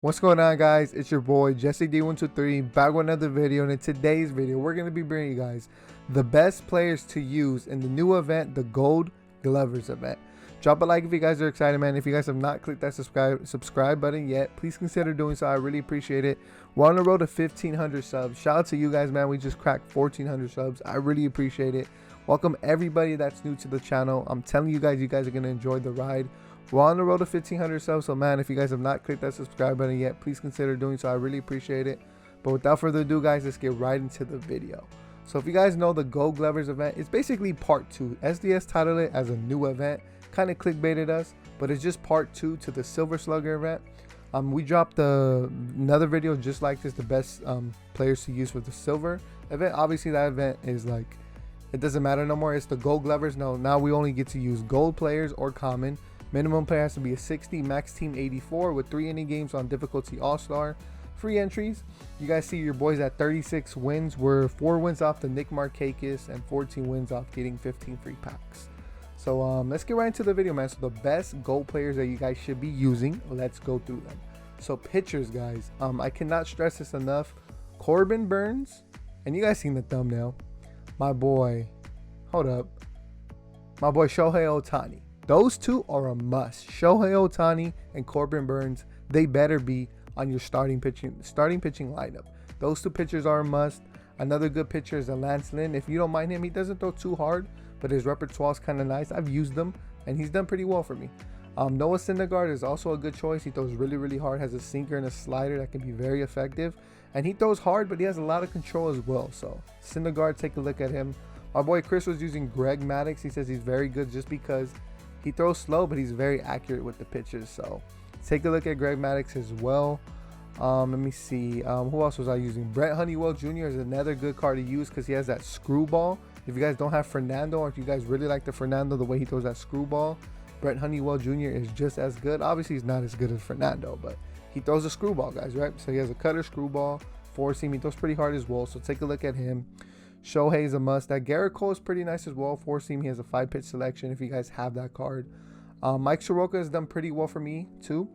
What's going on, guys? It's your boy Jesse D123 back with another video, and in today's video we're going to be bringing you guys the best players to use in the new event, the Gold Glovers event. Drop a like if you guys are excited, man. If you guys have not clicked that subscribe button yet, please consider doing so. I really appreciate it. We're on the road to 1,500 subs. Shout out to you guys, man. We just cracked 1,400 subs. I really appreciate it. Welcome everybody that's new to the channel. I'm telling you guys are going to enjoy the ride. We're on the road to 1,500 subs, so man, if you guys have not clicked that subscribe button yet, please consider doing so. I really appreciate it. But without further ado, guys, let's get right into the video. So if you guys know the Gold Glovers event, it's basically part 2. SDS titled it as a new event, kind of clickbaited us, but it's just part 2 to the Silver Slugger event. We dropped another video just like this, the best players to use for the Silver event. Obviously, that event is like, it doesn't matter no more. It's the Gold Glovers. No, now we only get to use Gold players or Common. Minimum player has to be a 60, max team 84 with 3 inning games on difficulty all-star. Free entries. You guys see your boys at 36 wins. We're 4 wins off the Nick Markakis and 14 wins off getting 15 free packs. So let's get right into the video, man. So the best gold players that you guys should be using. Let's go through them. So pitchers, guys. I cannot stress this enough. Corbin Burns, and you guys seen the thumbnail. My boy, hold up. My boy Shohei Ohtani. Those two are a must. Shohei Ohtani and Corbin Burns, they better be on your starting pitching lineup. Those two pitchers are a must. Another good pitcher is Lance Lynn. If you don't mind him, he doesn't throw too hard, but his repertoire is kind of nice. I've used him, and he's done pretty well for me. Noah Syndergaard is also a good choice. He throws really, really hard, has a sinker and a slider that can be very effective. And he throws hard, but he has a lot of control as well. So Syndergaard, take a look at him. Our boy Chris was using Greg Maddux. He says he's very good just because he throws slow, but he's very accurate with the pitches. So take a look at Greg Maddux as well. Let me see. Who else was I using? Brett Honeywell Jr. is another good card to use because he has that screwball. If you guys don't have Fernando, or if you guys really like the Fernando, the way he throws that screwball, Brett Honeywell Jr. is just as good. Obviously, he's not as good as Fernando, but he throws a screwball, guys, right? So he has a cutter, screwball, four seam. He throws pretty hard as well. So take a look at him. Shohei is a must. That Garrett Cole is pretty nice as well. 4-seam. He has a 5-pitch selection if you guys have that card. Mike Soroka has done pretty well for me too.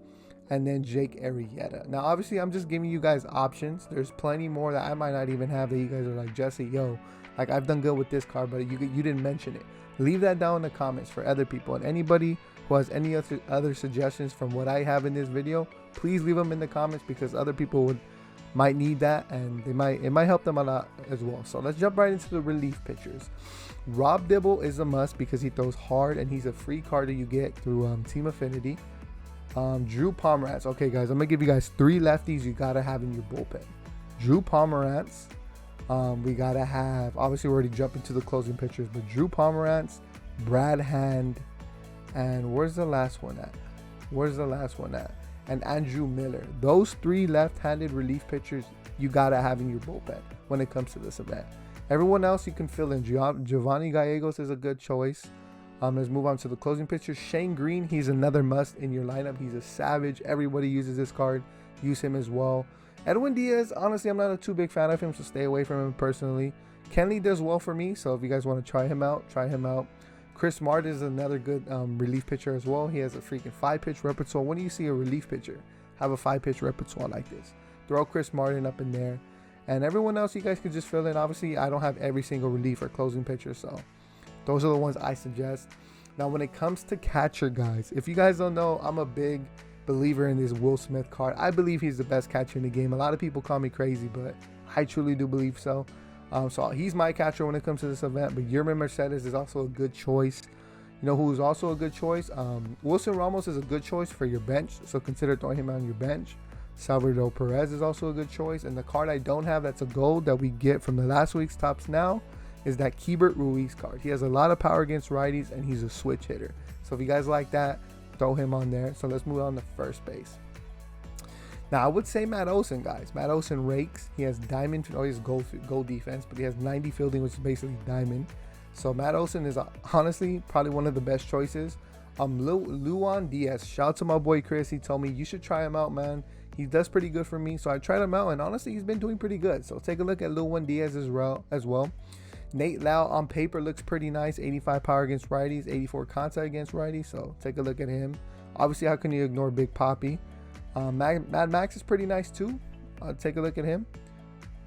And then Jake Arrieta. Now, obviously, I'm just giving you guys options. There's plenty more that I might not even have that you guys are like, Jesse, yo, like I've done good with this card, but you didn't mention it. Leave that down in the comments for other people. And anybody who has any other suggestions from what I have in this video, please leave them in the comments because other people might need that, and it might help them a lot as well. So let's jump right into the relief pitchers. Rob Dibble is a must because he throws hard and he's a free card that you get through Team Affinity. Drew Pomeranz. Okay, guys, I'm gonna give you guys 3 lefties you gotta have in your bullpen. Drew Pomeranz. We gotta have, obviously we're already jumping to the closing pitchers, but Drew Pomeranz, Brad Hand, and where's the last one at? And Andrew Miller. Those 3 left-handed relief pitchers you gotta have in your bullpen when it comes to this event. Everyone else you can fill in. Giovanni Gallegos is a good choice. Let's move on to the closing pitchers. Shane Green, he's another must in your lineup. He's a savage. Everybody uses this card. Use him as well. Edwin Diaz, honestly, I'm not a too big fan of him, so stay away from him personally. Kenley does well for me, so if you guys want to try him out, try him out. Chris Martin is another good relief pitcher as well. He has a freaking 5-pitch repertoire. When do you see a relief pitcher have a 5-pitch repertoire like this? Throw Chris Martin up in there. And everyone else you guys could just fill in. Obviously, I don't have every single relief or closing pitcher, so those are the ones I suggest. Now, when it comes to catcher, guys, if you guys don't know, I'm a big believer in this Will Smith card. I believe he's the best catcher in the game. A lot of people call me crazy, but I truly do believe so. So he's my catcher when it comes to this event, but Yermin Mercedes is also a good choice. You know who's also a good choice? Wilson Ramos is a good choice for your bench, so consider throwing him on your bench. Salvador Perez is also a good choice, and the card I don't have that's a gold that we get from the last week's Tops Now is that Keibert Ruiz card. He has a lot of power against righties, and he's a switch hitter. So if you guys like that, throw him on there. So let's move on to first base. Now, I would say Matt Olson, guys. Matt Olson rakes. He has diamond, he has gold defense, but he has 90 fielding, which is basically diamond. So Matt Olson is honestly probably one of the best choices. Luan Diaz. Shout out to my boy Chris. He told me you should try him out, man. He does pretty good for me. So I tried him out, and honestly, he's been doing pretty good. So take a look at Luan Diaz as well. Nate Lau on paper looks pretty nice. 85 power against righties, 84 contact against righties. So take a look at him. Obviously, how can you ignore Big Papi? Mad Max is pretty nice too. Take a look at him.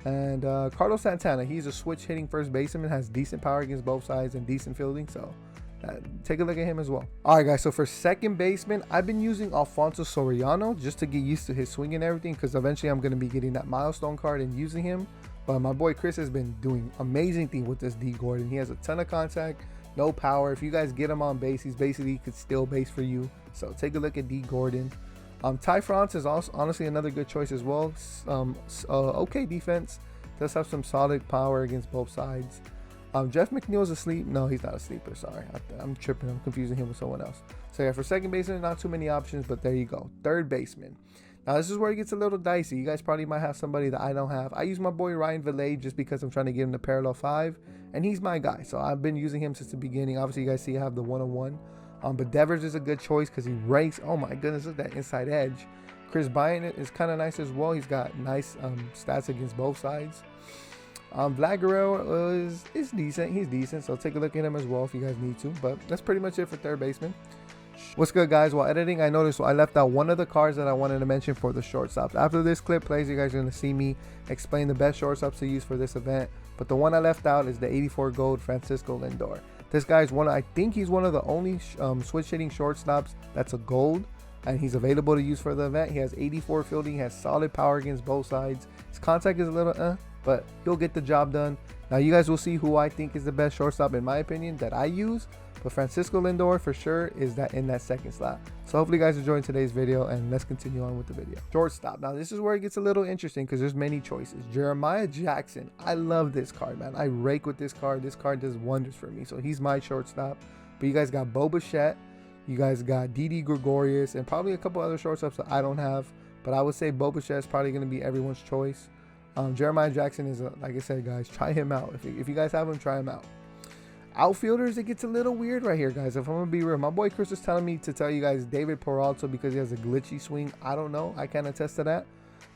And Carlos Santana, he's a switch hitting first baseman, has decent power against both sides and decent fielding. So take a look at him as well. All right, guys. So for second baseman, I've been using Alfonso Soriano just to get used to his swing and everything, because eventually I'm going to be getting that milestone card and using him. But my boy Chris has been doing amazing things with this D Gordon. He has a ton of contact, no power. If you guys get him on base, he's basically could steal base for you. So take a look at D Gordon. Ty France is also honestly another good choice as well. Okay defense, does have some solid power against both sides. Jeff McNeil's asleep. No, he's not a sleeper. Sorry, I'm tripping. I'm confusing him with someone else. So yeah, for second baseman, not too many options, but there you go. Third baseman. Now this is where it gets a little dicey. You guys probably might have somebody that I don't have. I use my boy Ryan Villet just because I'm trying to get him the parallel 5, and he's my guy. So I've been using him since the beginning. Obviously, you guys see I have the 101. But Devers is a good choice because he ranks. Oh my goodness, look at that inside edge. Chris Bryant is kind of nice as well. He's got nice stats against both sides. Vlad Guerrero is decent. He's decent. So take a look at him as well if you guys need to. But that's pretty much it for third baseman. What's good, guys? While editing, I noticed I left out one of the cards that I wanted to mention for the shortstops. After this clip plays, you guys are going to see me explain the best shortstops to use for this event. But the one I left out is the 84 gold Francisco Lindor. This guy's I think he's one of the only switch hitting shortstops that's a gold, and he's available to use for the event. He has 84 fielding, he has solid power against both sides. His contact is a little but he'll get the job done. Now you guys will see who I think is the best shortstop in my opinion that I use, but Francisco Lindor for sure is in that second slot. So hopefully you guys enjoyed today's video, and let's continue on with the video. Shortstop. Now this is where it gets a little interesting because there's many choices. Jeremiah Jackson. I love this card, man. I rake with this card. This card does wonders for me. So he's my shortstop. But you guys got Bo Bichette. You guys got Didi Gregorius, and probably a couple other shortstops that I don't have. But I would say Bo Bichette is probably going to be everyone's choice. Jeremiah Jackson is, like I said, guys, try him out. If you guys have him, try him out. Outfielders, it gets a little weird right here, guys. If I'm gonna be real, my boy Chris is telling me to tell you guys David Peralta because he has a glitchy swing. I don't know. I can't attest to that.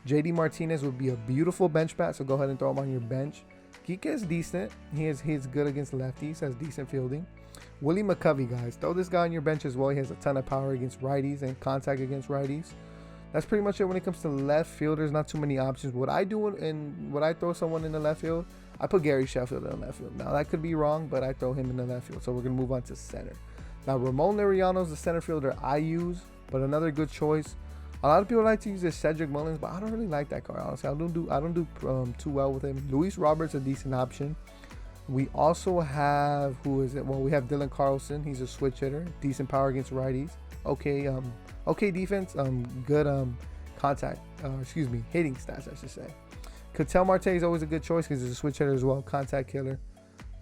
JD Martinez would be a beautiful bench bat, so go ahead and throw him on your bench. Kike is decent. He's good against lefties, has decent fielding. Willie McCovey, guys, throw this guy on your bench as well. He has a ton of power against righties and contact against righties. That's pretty much it when it comes to left fielders. Not too many options. What I do when I throw someone in the left field, I put Gary Sheffield in the left field. Now that could be wrong, but I throw him in the left field. So we're gonna move on to center. Now Ramon Laureano is the center fielder I use, but another good choice. A lot of people like to use this Cedric Mullins, but I don't really like that card. Honestly, I don't do too well with him. Luis Roberts, a decent option. We also have, who is it? Well, we have Dylan Carlson. He's a switch hitter, decent power against righties. Okay defense, good contact, hitting stats, I should say. Ketel Marte is always a good choice because he's a switch hitter as well, contact killer.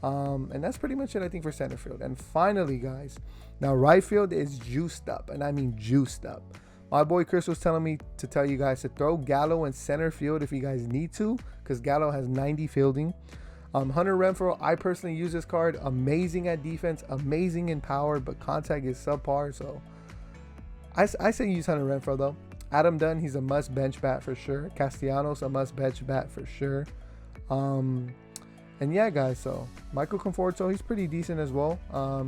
And that's pretty much it, I think, for center field. And finally, guys, now right field is juiced up, and I mean juiced up. My boy Chris was telling me to tell you guys to throw Gallo in center field if you guys need to, because Gallo has 90 fielding. Hunter Renfroe, I personally use this card. Amazing at defense, amazing in power, but contact is subpar. So I say use Hunter Renfroe though. Adam Dunn, he's a must bench bat for sure. Castellanos, a must bench bat for sure. And yeah, guys, so Michael Conforto, he's pretty decent as well.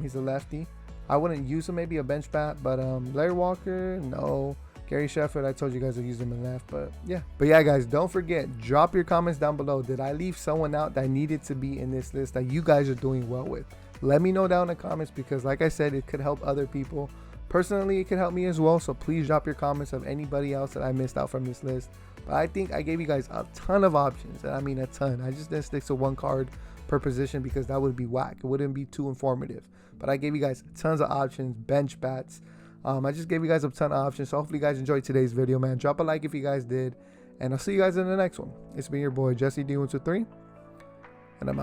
He's a lefty. I wouldn't use him, maybe a bench bat, but Larry Walker, no. Gary Sheffield, I told you guys to use him in left, but yeah, guys, don't forget, drop your comments down below. Did I leave someone out that needed to be in this list that you guys are doing well with? Let me know down in the comments, because like I said, it could help other people. Personally, it could help me as well, so please drop your comments of anybody else that I missed out from this list. But I think I gave you guys a ton of options, and I mean a ton. I just didn't stick to one card per position because that would be whack. It wouldn't be too informative. But I gave you guys tons of options, bench bats. I just gave you guys a ton of options. So hopefully you guys enjoyed today's video, man. Drop a like if you guys did, and I'll see you guys in the next one. It's been your boy Jesse D123, and I'm out.